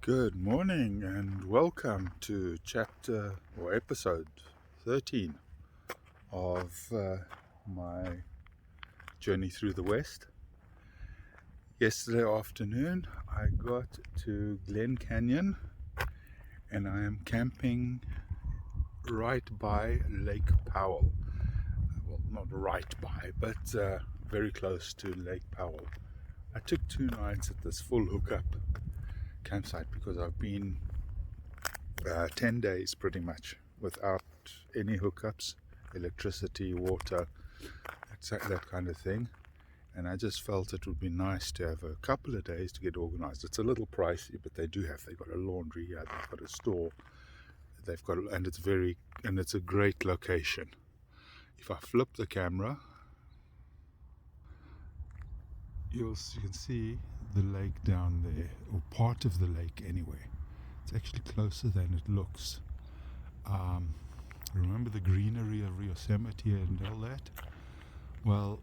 Good morning and welcome to chapter or episode 13 of my journey through the West. Yesterday afternoon I got to Glen Canyon and I am camping right by Lake Powell. Well, not right by, but very close to Lake Powell. I took 2 nights at this full hookup campsite because I've been 10 days pretty much without any hookups, electricity, water, that kind of thing, and I just felt it would be nice to have a couple of days to get organized. It's a little pricey, but they've got a laundry here, they've got a store, and it's a great location. If I flip the camera, you can see the lake down there, or part of the lake anyway. It's actually closer than it looks. Remember the greenery of Yosemite and all that? Well,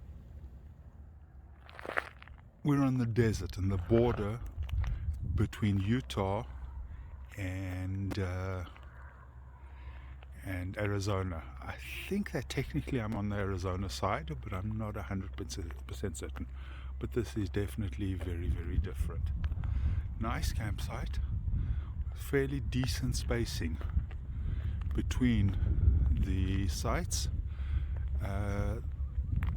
we're on the desert, and the border between Utah and Arizona. I think that technically I'm on the Arizona side, but I'm not 100% certain. But this is definitely very, very different. Nice campsite, fairly decent spacing between the sites.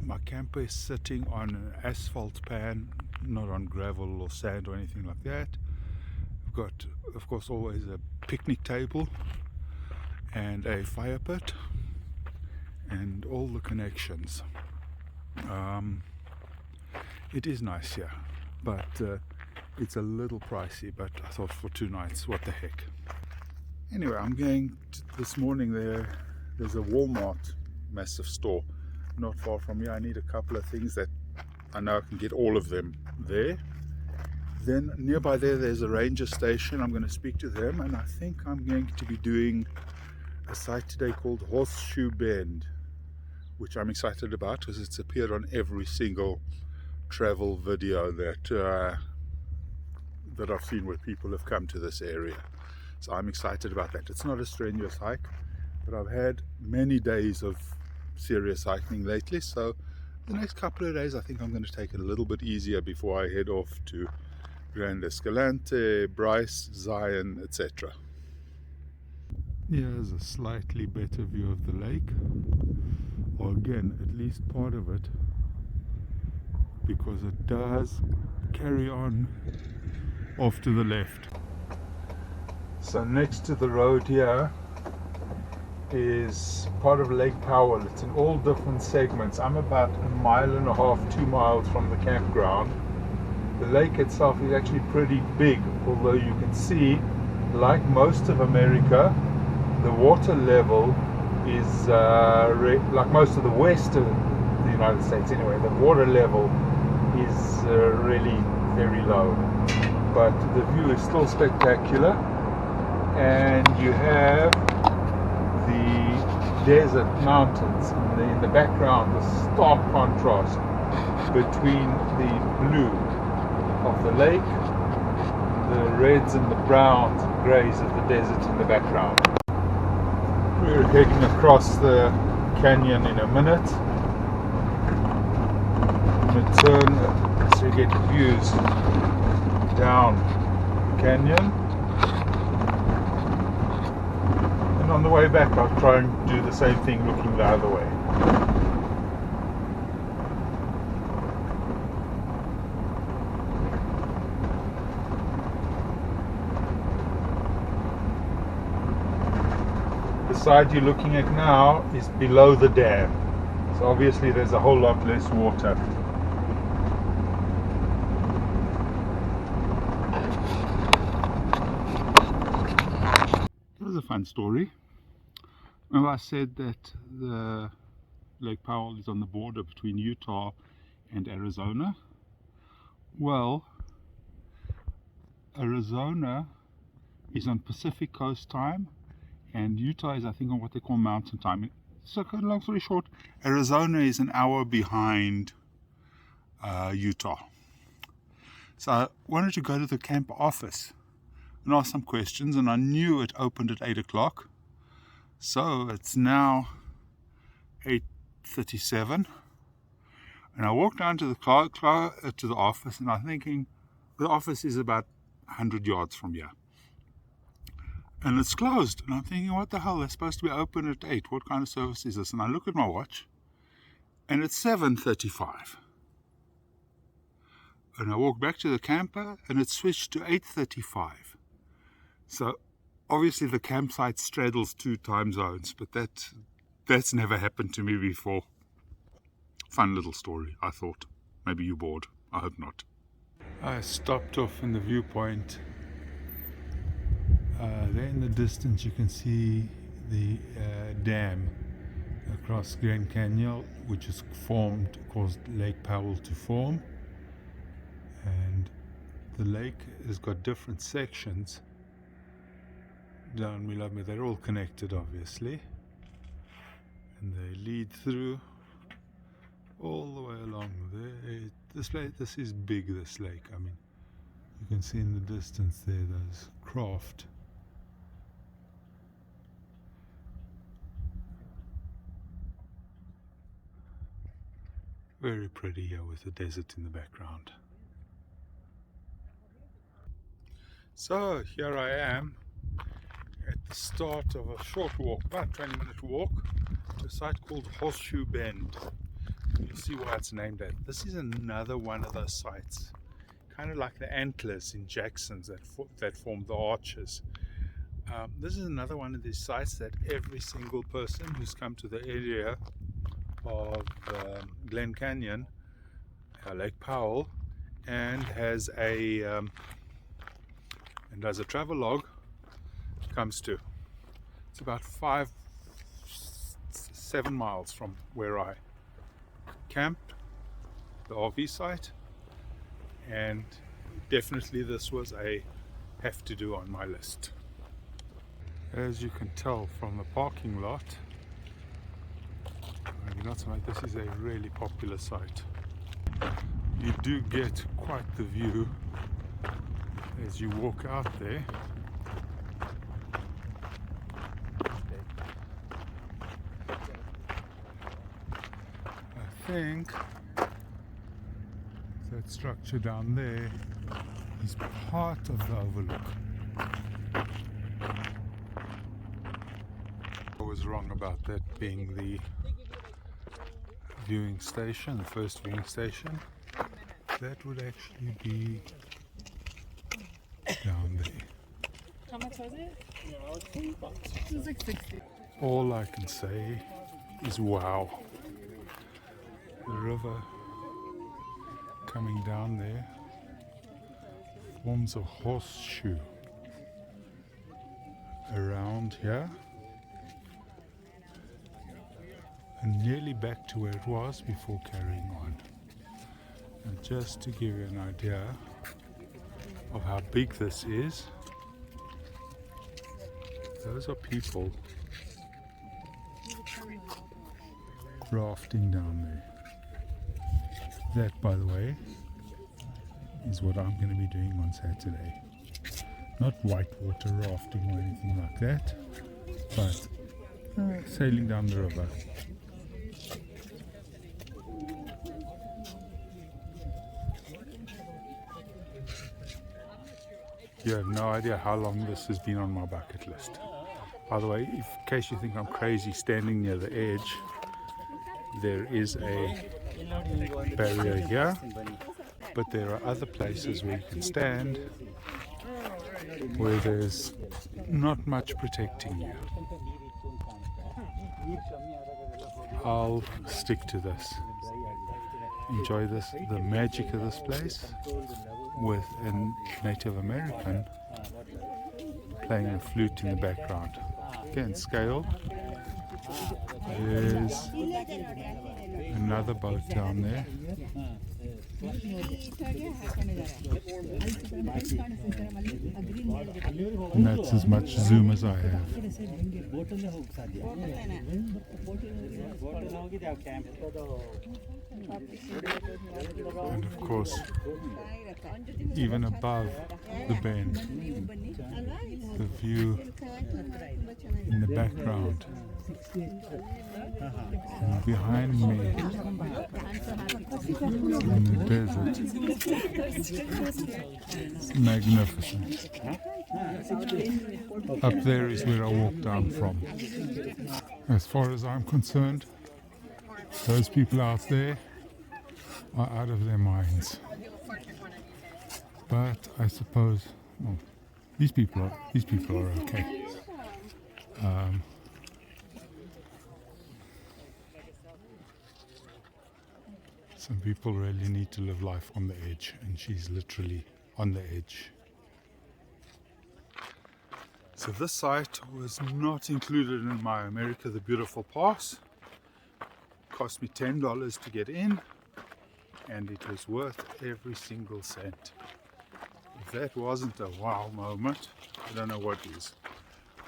My camper is sitting on an asphalt pan, not on gravel or sand or anything like that. We've got, of course, always a picnic table and a fire pit and all the connections. It is nice here, but it's a little pricey, but I thought for 2 nights, what the heck. Anyway, I'm going this morning there's a Walmart massive store not far from here. I need a couple of things that I know I can get all of them there. Then nearby there's a ranger station. I'm going to speak to them, and I think I'm going to be doing a site today called Horseshoe Bend, which I'm excited about because it's appeared on every single travel video that I've seen where people have come to this area. So I'm excited about that. It's not a strenuous hike, but I've had many days of serious hiking lately, so the next couple of days I think I'm going to take it a little bit easier before I head off to Grand Escalante, Bryce, Zion, etc. Here's a slightly better view of the lake, or again, at least part of it, because it does carry on off to the left. So next to the road here is part of Lake Powell. It's in all different segments. I'm about 1.5 miles, 2 miles from the campground. The lake itself is actually pretty big, although you can see, like most of America, the water level is like most of the west of the United States anyway, the water level is really very low, but the view is still spectacular, and you have the desert mountains in the background, the stark contrast between the blue of the lake, the reds and the browns and greys of the desert in the background. We're heading across the canyon in a minute. I'm going to turn so you get views down the canyon. And on the way back I'll try and do the same thing looking the other way. The side you're looking at now is below the dam, so obviously there's a whole lot less water. Here's a fun story. Remember I said that the Lake Powell is on the border between Utah and Arizona? Well, Arizona is on Pacific Coast time, and Utah is, I think, on what they call mountain time. So, long story short, Arizona is an hour behind Utah. So I wanted to go to the camp office and asked some questions, and I knew it opened at 8 o'clock. So it's now 8:37, and I walked down to the office, and I'm thinking the office is about 100 yards from here. And it's closed, and I'm thinking, what the hell, they're supposed to be open at 8. What kind of service is this? And I look at my watch, and it's 7:35. And I walk back to the camper, and it's switched to 8:35. So obviously the campsite straddles 2 time zones, but that's never happened to me before. Fun little story, I thought. Maybe you're bored. I hope not. I stopped off in the viewpoint. There in the distance you can see the dam across Glen Canyon, which is caused Lake Powell to form. And the lake has got different sections down below me. They're all connected, obviously, and they lead through all the way along there. This is big, this lake. I mean, you can see in the distance there those craft. Very pretty here with the desert in the background. So here I am at the start of a short walk, about 20-minute walk, to a site called Horseshoe Bend. You'll see why it's named that. This is another one of those sites, kind of like the antlers in Jackson's that form the arches. This is another one of these sites that every single person who's come to the area of Glen Canyon, Lake Powell, and has and does a travel log, comes to. It's about 7 miles from where I camped, the RV site, and definitely this was a have to do on my list. As you can tell from the parking lot, this is a really popular site. You do get quite the view as you walk out there. I think that structure down there is part of the overlook. I was wrong about that being the viewing station, the first viewing station. That would actually be down there. How much was it? It was like 60. All I can say is wow. The river coming down there forms a horseshoe around here and nearly back to where it was before carrying on. And just to give you an idea of how big this is, those are people rafting down there. That, by the way, is what I'm going to be doing on Saturday. Not whitewater rafting or anything like that, but sailing down the river. You have no idea how long this has been on my bucket list. By the way, in case you think I'm crazy standing near the edge, there is a barrier here, but there are other places where you can stand where there's not much protecting you. I'll stick to this. Enjoy this, the magic of this place, with a Native American playing a flute in the background. Again, scale. There's another boat down there. And that's as much zoom as I have. And of course, even above the bend, the view in the background. And behind me, in the desert, it's magnificent. Up there is where I walked down from. As far as I'm concerned, those people out there are out of their minds. But I suppose, well, these people are okay. Some people really need to live life on the edge, and she's literally on the edge. So this site was not included in my America the Beautiful pass. Cost me $10 to get in, and it was worth every single cent. If that wasn't a wow moment, I don't know what is.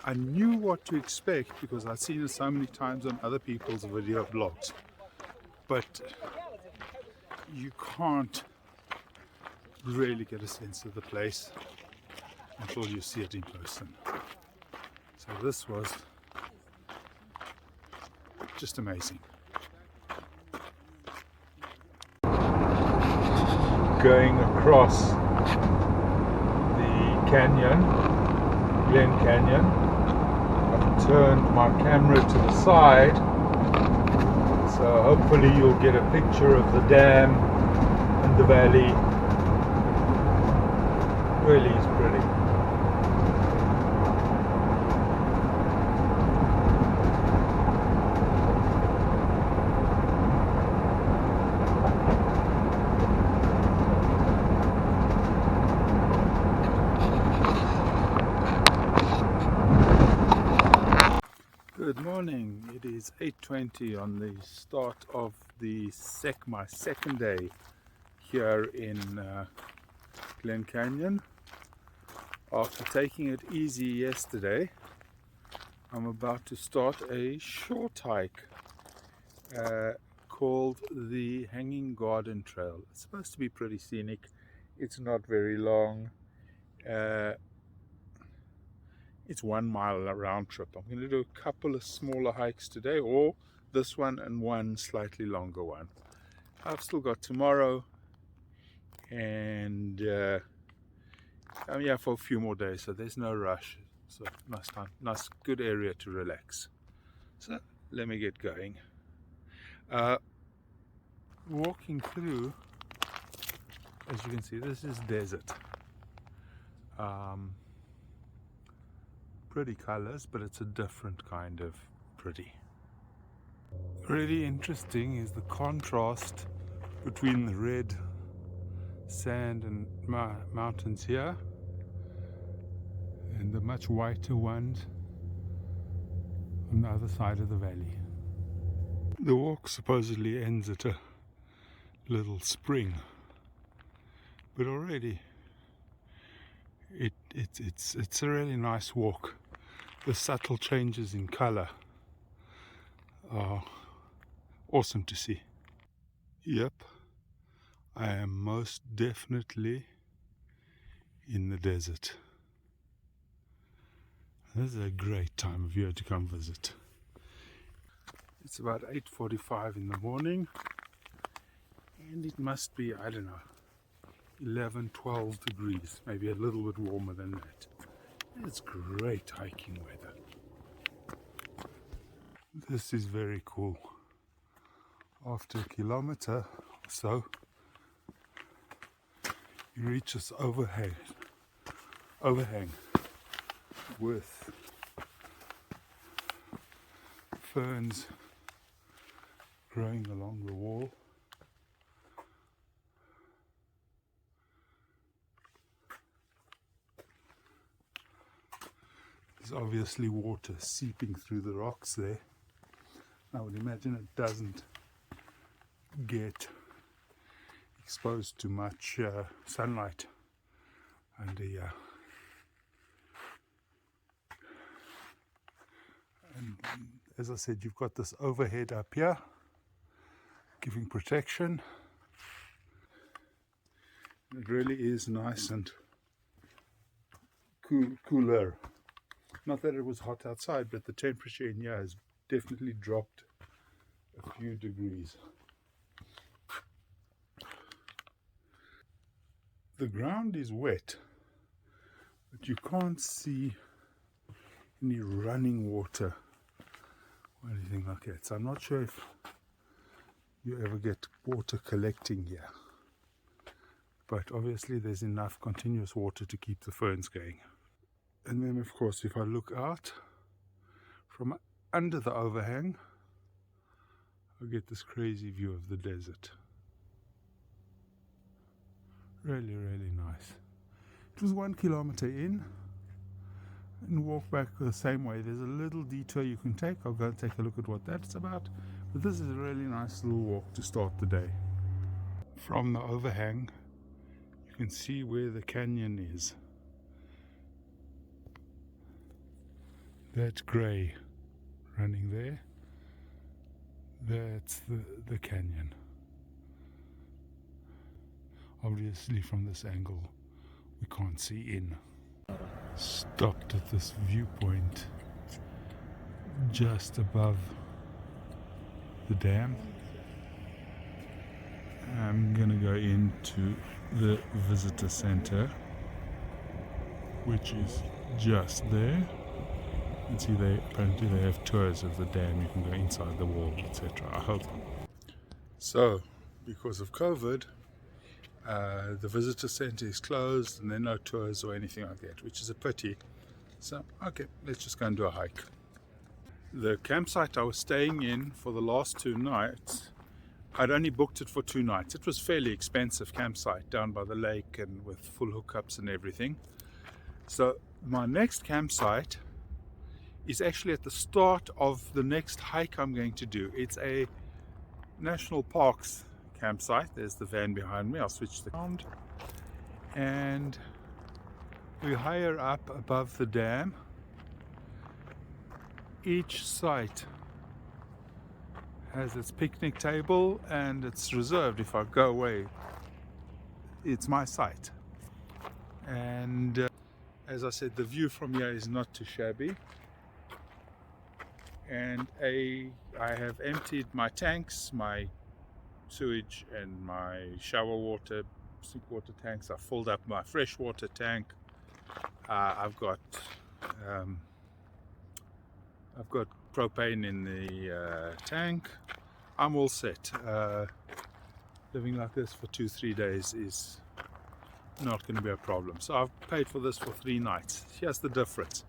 I knew what to expect because I'd seen it so many times on other people's video blogs. But you can't really get a sense of the place until you see it in person. So this was just amazing. Going across the canyon, Glen Canyon, I've turned my camera to the side, so hopefully you'll get a picture of the dam and the valley. Really is pretty. Good morning. It is 8:20 on the start of the my second day here in Glen Canyon. After taking it easy yesterday, I'm about to start a short hike called the Hanging Garden Trail. It's supposed to be pretty scenic. It's not very long. It's 1 mile round trip. I'm going to do a couple of smaller hikes today, or this one and one slightly longer one. I've still got tomorrow, and I'm here for a few more days, so there's no rush. So nice time, nice good area to relax. So let me get going. Walking through, as you can see, this is desert. Pretty colors, but it's a different kind of pretty. Really interesting is the contrast between the red sand and mountains here and the much whiter ones on the other side of the valley. The walk supposedly ends at a little spring, but already it's a really nice walk. The subtle changes in color are awesome to see. Yep, I am most definitely in the desert. This is a great time of year to come visit. It's about 8:45 in the morning, and it must be, I don't know, 11, 12 degrees, maybe a little bit warmer than that. It's great hiking weather. This is very cool. After a kilometer or so, you reach this overhang with ferns growing along the wall. There's obviously water seeping through the rocks there. I would imagine it doesn't get exposed to much sunlight under here. And as I said, you've got this overhead up here giving protection. It really is nice and cooler Not that it was hot outside, but the temperature in here has definitely dropped a few degrees. The ground is wet, but you can't see any running water or anything like that. So I'm not sure if you ever get water collecting here. But obviously there's enough continuous water to keep the ferns going. And then of course if I look out from under the overhang, I get this crazy view of the desert. Really, really nice. It was 1 kilometer in and walk back the same way. There's a little detour you can take. I'll go and take a look at what that's about. But this is a really nice little walk to start the day. From the overhang, you can see where the canyon is. That grey running there, that's the canyon. Obviously from this angle we can't see in. Stopped at this viewpoint just above the dam. I'm gonna go into the visitor center, which is just there. And see, apparently they have tours of the dam. You can go inside the wall, etc. I hope. So, because of COVID, the visitor center is closed and there are no tours or anything like that, which is a pity. So, okay, let's just go and do a hike. The campsite I was staying in for the last 2 nights, I'd only booked it for 2 nights. It was fairly expensive campsite down by the lake and with full hookups and everything. So my next campsite is actually at the start of the next hike I'm going to do. It's a national parks campsite. There's the van behind me. I'll switch the sound. And we're higher up above the dam. Each site has its picnic table and it's reserved. If I go away, it's my site. And as I said, the view from here is not too shabby. And I have emptied my tanks, my sewage and my shower water, sink water tanks. I've filled up my freshwater tank. I've got propane in the tank. I'm all set. Living like this for 2-3 days is not going to be a problem. So I've paid for this for 3 nights. Here's the difference.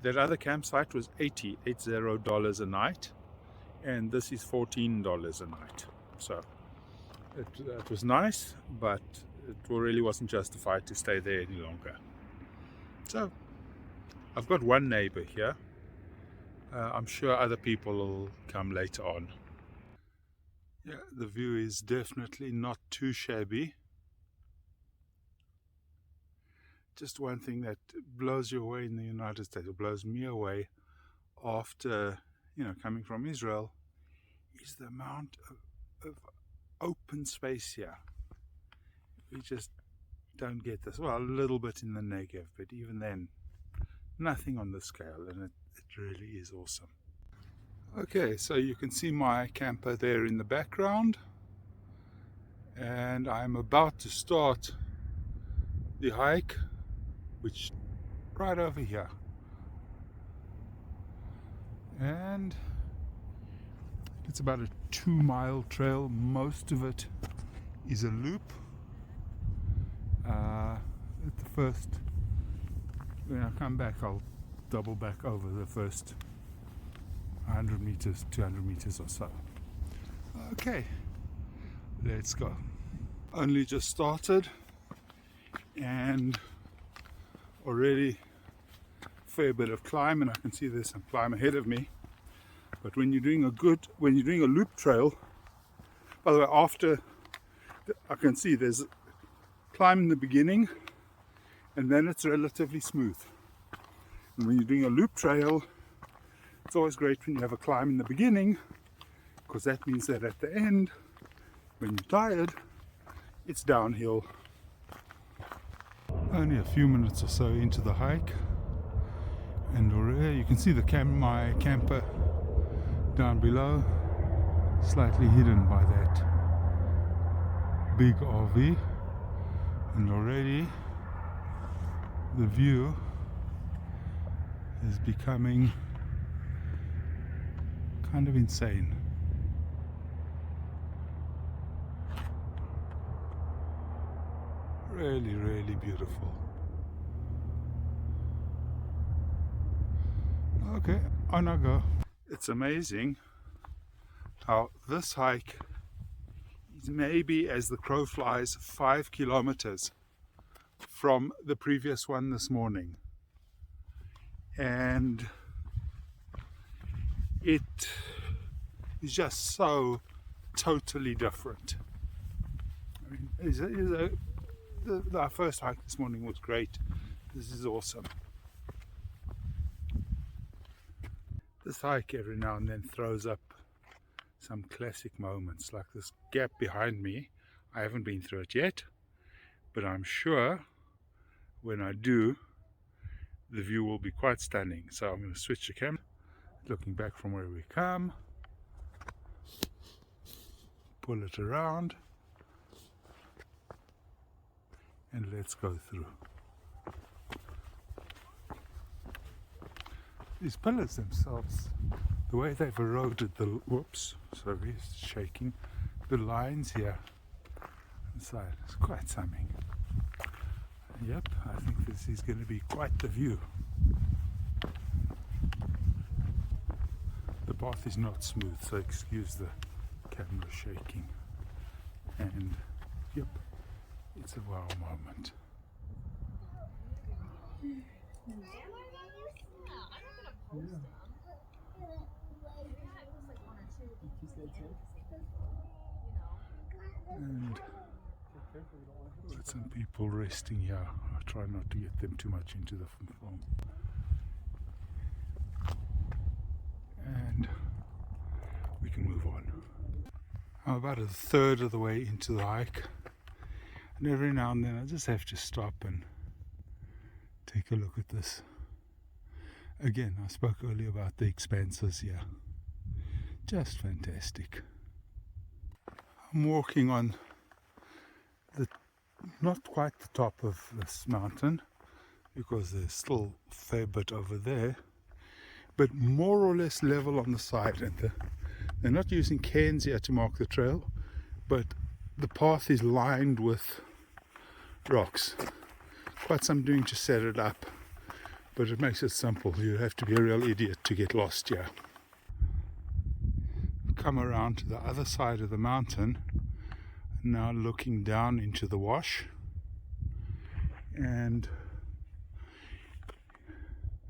That other campsite was $80 a night, and this is $14 a night. So it was nice, but it really wasn't justified to stay there any longer. So I've got one neighbor here. I'm sure other people will come later on. Yeah, the view is definitely not too shabby. Just one thing that blows you away in the United States, or blows me away after, coming from Israel, is the amount of open space here. We just don't get this. Well, a little bit in the Negev, but even then, nothing on the scale, and it really is awesome. Okay, so you can see my camper there in the background, and I'm about to start the hike, which right over here. And it's about a 2-mile trail. Most of it is a loop. At the first, when I come back, I'll double back over the first 100 meters, 200 meters or so. Okay, let's go. Only just started and already a fair bit of climb, and I can see there's some climb ahead of me. But when you're doing a loop trail, by the way, I can see there's climb in the beginning and then it's relatively smooth. And when you're doing a loop trail, it's always great when you have a climb in the beginning, because that means that at the end, when you're tired, it's downhill. Only a few minutes or so into the hike, And already you can see my camper down below, slightly hidden by that big RV, and already the view is becoming kind of insane. Really, really beautiful. Okay, on I go. It's amazing how this hike is maybe, as the crow flies, 5 kilometers from the previous one this morning. And it is just so totally different. I mean, our first hike this morning was great. This is awesome. This hike every now and then throws up some classic moments, like this gap behind me. I haven't been through it yet, but I'm sure when I do, the view will be quite stunning. So I'm going to switch the camera, looking back from where we come, pull it around, and let's go through. These pillars themselves, the way they've eroded the, whoops, sorry, it's shaking, the lines here inside, it's quite something. Yep, I think this is going to be quite the view. The path is not smooth, so excuse the camera shaking. And yep, it's a wow moment. And got some people resting here. I try not to get them too much into the film. And we can move on. I'm about a third of the way into the hike, and every now and then I just have to stop and take a look at this. Again, I spoke earlier about the expanses here. Just fantastic. I'm walking on the not quite the top of this mountain, because there's still a fair bit over there, but more or less level on the side. And they're not using cairns here to mark the trail, but the path is lined with rocks. Quite some doing to set it up, but it makes it simple. You have to be a real idiot to get lost here. Come around to the other side of the mountain, now looking down into the wash, and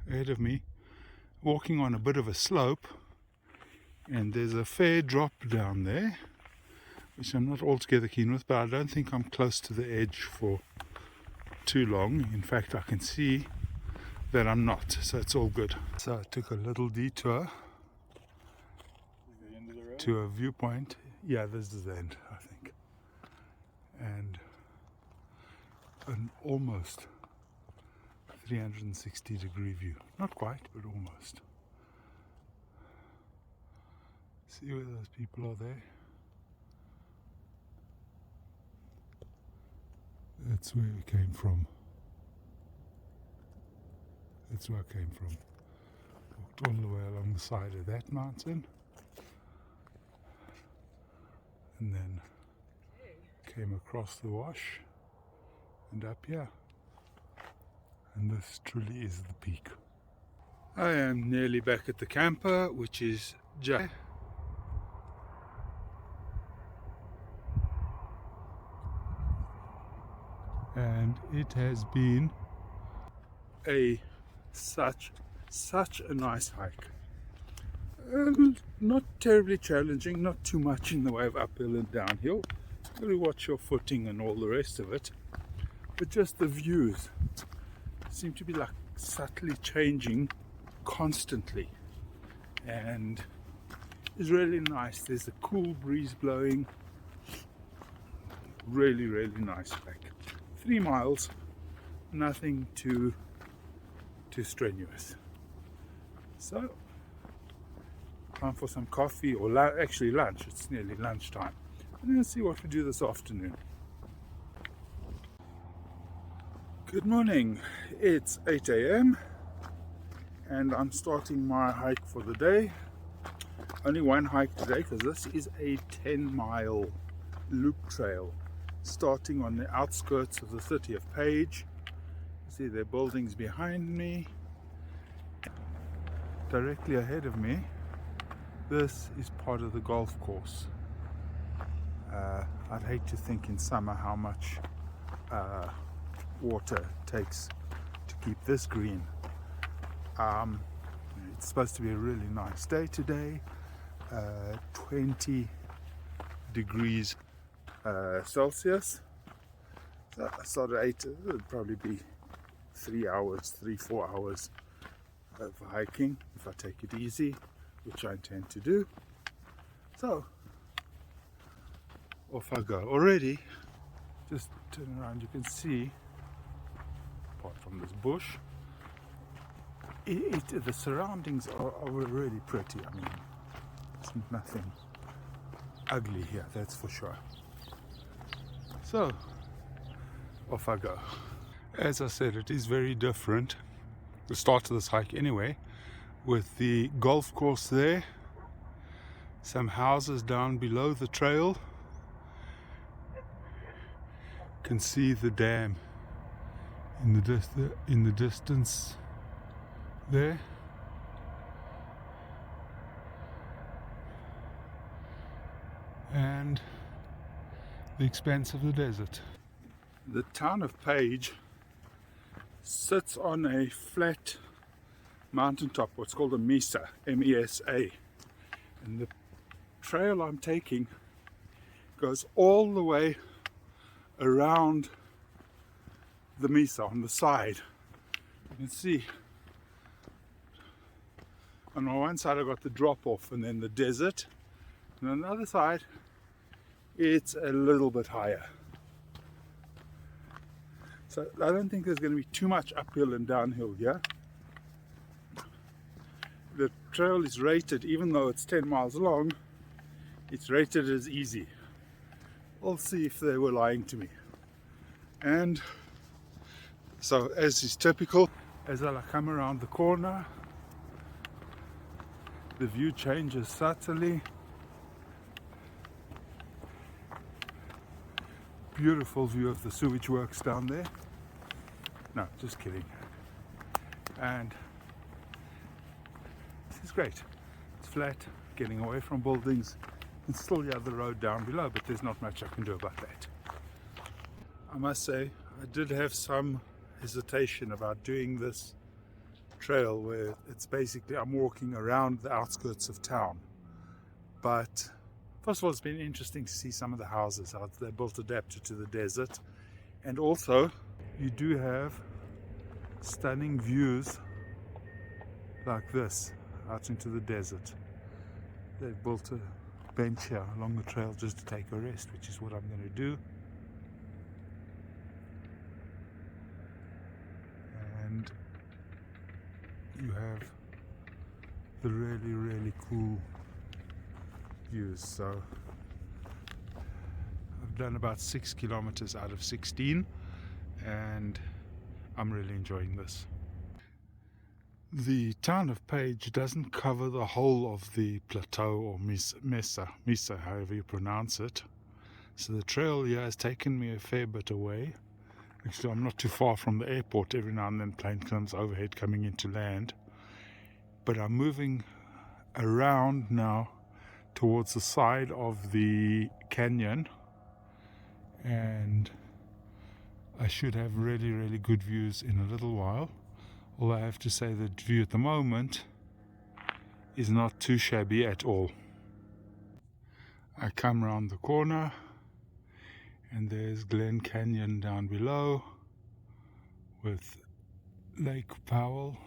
ahead of me, walking on a bit of a slope, and there's a fair drop down there, which I'm not altogether keen with, but I don't think I'm close to the edge for too long. In fact, I can see that I'm not, so it's all good. So I took a little detour to a viewpoint. Yeah, this is the end, I think. And an almost 360-degree view. Not quite, but almost. See where those people are there? That's where we came from. That's where I came from. Walked all the way along the side of that mountain, and then came across the wash and up here. And this truly is the peak. I am nearly back at the camper, which is just and it has been such a nice hike. Not terribly challenging, not too much in the way of uphill and downhill. You really watch your footing and all the rest of it, but just the views seem to be like subtly changing constantly, and it's really nice. There's a cool breeze blowing. Really, really nice hike. 3 miles, nothing too strenuous. So, time for some coffee, or actually lunch. It's nearly lunchtime. And let's see what we do this afternoon. Good morning. It's 8 a.m. and I'm starting my hike for the day. Only one hike today because this is a 10-mile loop trail starting on the outskirts of the city of Page. See there are buildings behind me. Directly ahead of me, this is part of the golf course. I'd hate to think in summer how much water it takes to keep this green. It's supposed to be a really nice day today. 20 degrees Celsius. So I started at 8. It would probably be 4 hours of hiking if I take it easy, which I intend to do. So off I go. Already, just turn around, you can see, apart from this bush, the surroundings are really pretty. I mean, there's nothing ugly here, that's for sure. So off I go. As I said, it is very different, the start of this hike anyway, with the golf course there, some houses down below the trail. You can see the dam in the distance there. And the expanse of the desert. The town of Page sits on a flat mountaintop, what's called a mesa, M-E-S-A. And the trail I'm taking goes all the way around the mesa on the side. You can see on one side I've got the drop off and then the desert, and on the other side it's a little bit higher. So I don't think there's going to be too much uphill and downhill here. The trail is rated, even though it's 10 miles long, it's rated as easy. We'll see if they were lying to me. And so, as is typical, as I come around the corner, the view changes subtly. Beautiful view of the sewage works down there. No, just kidding. And this is great. It's flat, getting away from buildings, and still the other road down below, but there's not much I can do about that. I must say, I did have some hesitation about doing this trail where it's basically I'm walking around the outskirts of town. But first of all, it's been interesting to see some of the houses, how they're built adapted to the desert. And also, you do have stunning views like this out into the desert. They've built a bench here along the trail just to take a rest, which is what I'm going to do. And you have the really, really cool views. So I've done about 6 kilometers out of 16 and I'm really enjoying this. The town of Page doesn't cover the whole of the plateau or mesa, however you pronounce it. So the trail here has taken me a fair bit away. Actually, I'm not too far from the airport. Every now and then plane comes overhead coming into land. But I'm moving around now towards the side of the canyon, and I should have really, really good views in a little while. Although I have to say the view at the moment is not too shabby at all. I come round the corner and there's Glen Canyon down below with Lake Powell.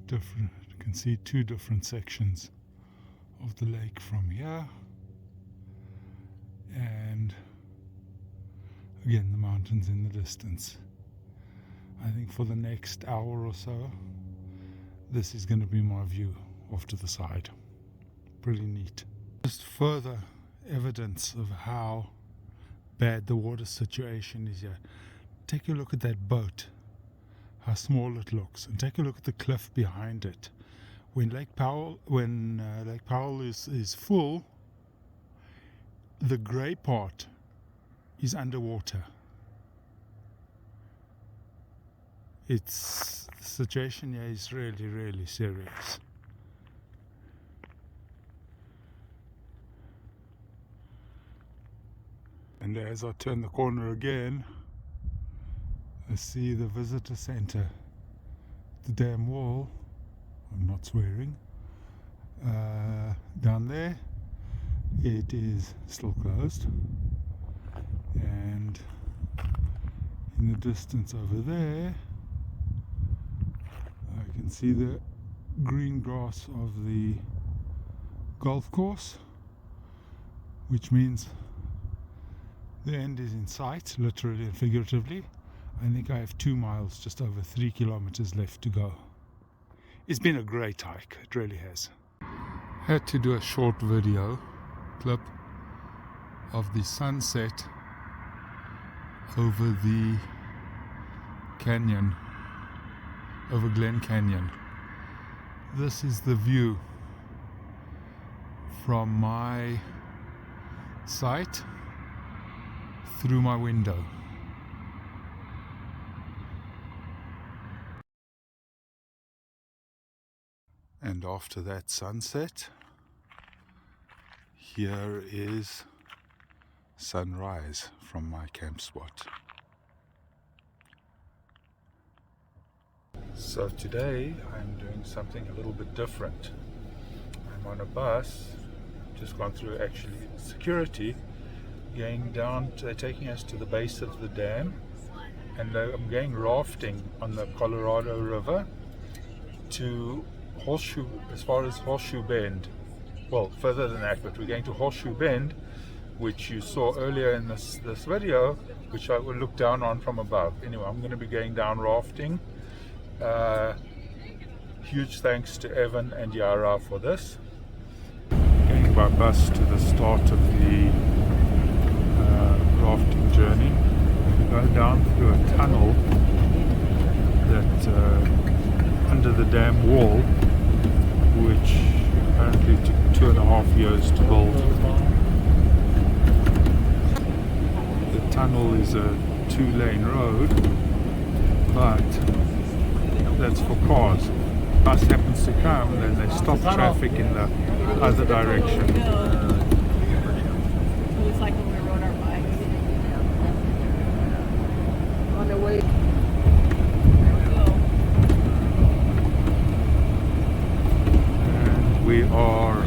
You can see 2 different sections of the lake from here, and again the mountains in the distance. I think for the next hour or so, this is going to be my view off to the side. Pretty neat. Just further evidence of how bad the water situation is here. Take a look at that boat, how small it looks, and take a look at the cliff behind it. When Lake Powell is full, the grey part is underwater. The situation here is really, really serious. And as I turn the corner again, I see the visitor center, the dam wall. I'm not swearing. Down there, it is still closed, and in the distance over there, I can see the green grass of the golf course, which means the end is in sight, literally and figuratively. I think I have 2 miles, just over 3 kilometers left to go. It's been a great hike, it really has. Had to do a short video clip of the sunset over the canyon, over Glen Canyon. This is the view from my site through my window. And after that sunset, here is sunrise from my camp spot. So today I'm doing something a little bit different. I'm on a bus, just gone through actually security, going down, they're taking us to the base of the dam, and I'm going rafting on the Colorado River to Horseshoe, as far as Horseshoe Bend. Well, further than that, but we're going to Horseshoe Bend, which you saw earlier in this video, which I will look down on from above. Anyway, I'm going to be going down rafting. Huge thanks to Evan and Yara for this. Going by bus to the start of the rafting journey. We go down through a tunnel that under the dam wall, which apparently took 2.5 years to build. The tunnel is a 2-lane road, but that's for cars. Bus happens to come, then they stop traffic in the other direction. It's like when we rode our bikes. On the way. We are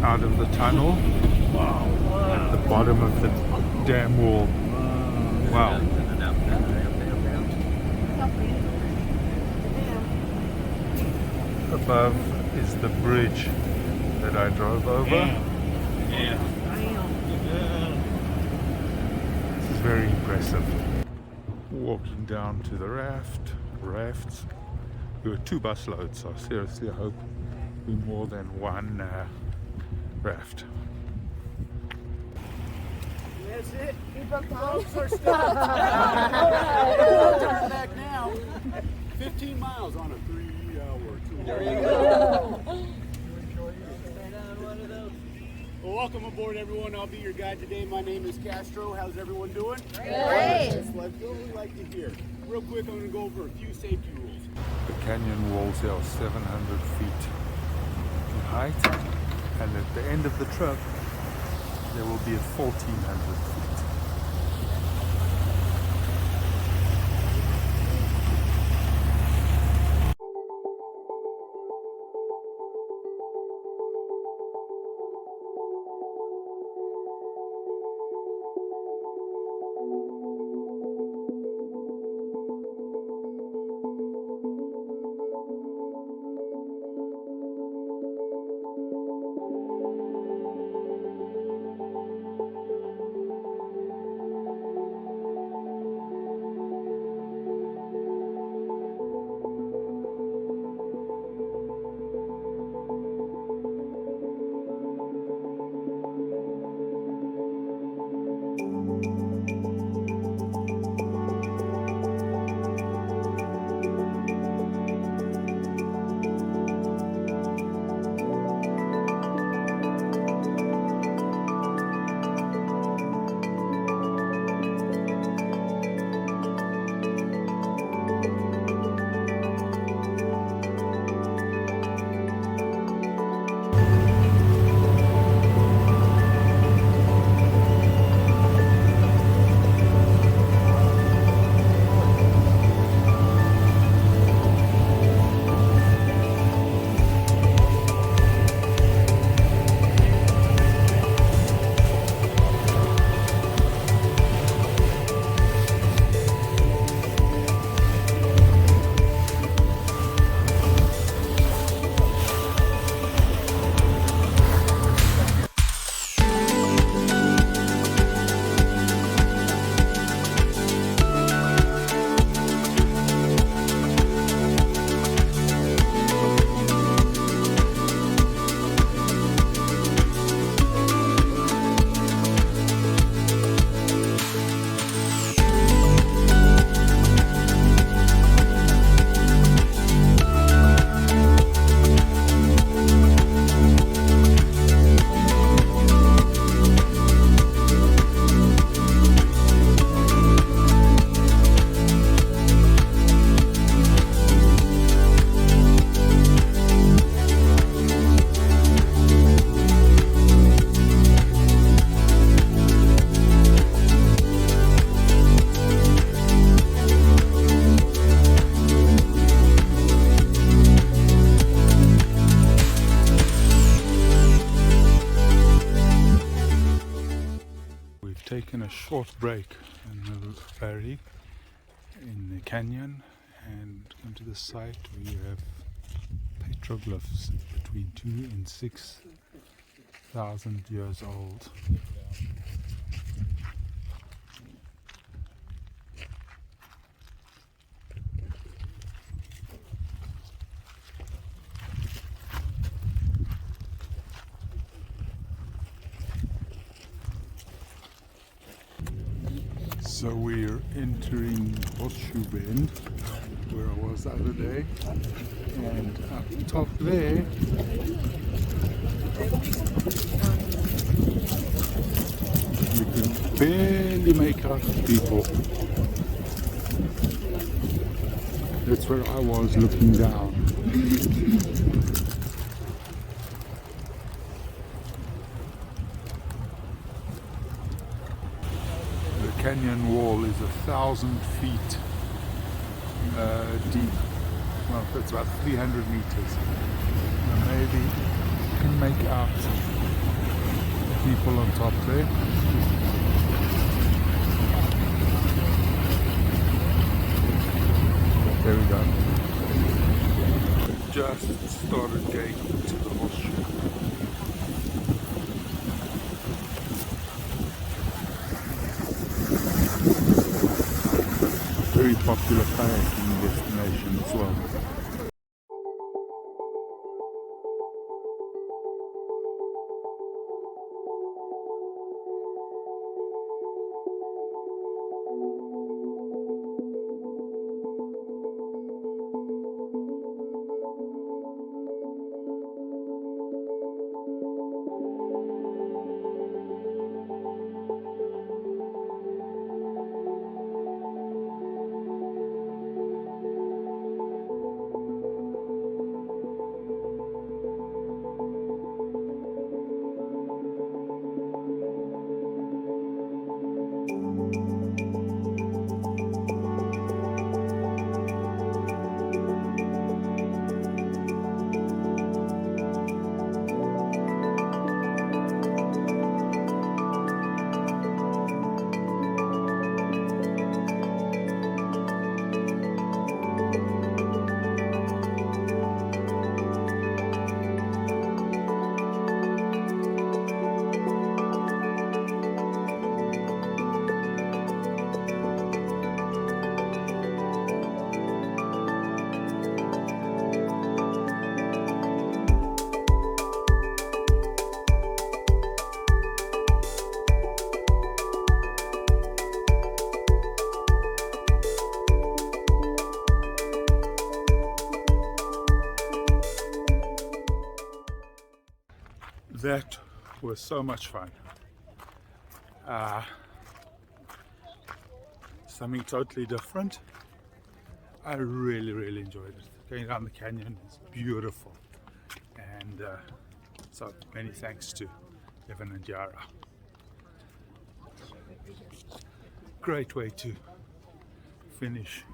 out of the tunnel at the bottom of the dam wall. Wow. Above is the bridge that I drove over. This is very impressive. Walking down to the rafts. We were 2 bus loads, so seriously I hope we more than one raft. That's it. Keep up the ropes are still. Turn back now. 15 miles on a 3-hour tour. There you go. Well, welcome aboard, everyone. I'll be your guide today. My name is Castro. How's everyone doing? Great. That's what we like to hear. Real quick, I'm going to go over a few safety rules. The canyon walls here are 700 feet in height, and at the end of the trip they will be at 1,400 feet. break in the valley in the canyon, and onto the site we have petroglyphs between 2,000 and 6,000 years old. So we're entering Horseshoe Bend, where I was the other day, and up top there you can barely make out the people. That's where I was looking down. The canyon wall is 1,000 feet deep. Well, it's about 300 meters. And maybe you can make out the people on top there. There we go. Just started getting to the horseshoe. Very popular kayaking destination as well. That was so much fun. Something totally different. I really enjoyed it. Going down the canyon is beautiful, and so many thanks to Evan and Yara. Great way to finish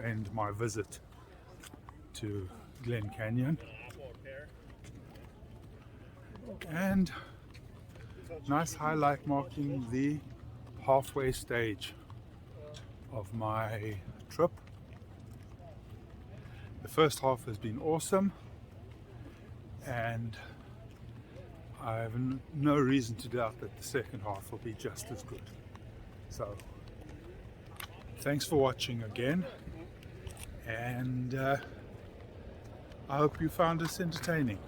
and my visit to Glen Canyon. And nice highlight marking the halfway stage of my trip. The first half has been awesome, and I have no reason to doubt that the second half will be just as good. So thanks for watching again, and I hope you found this entertaining.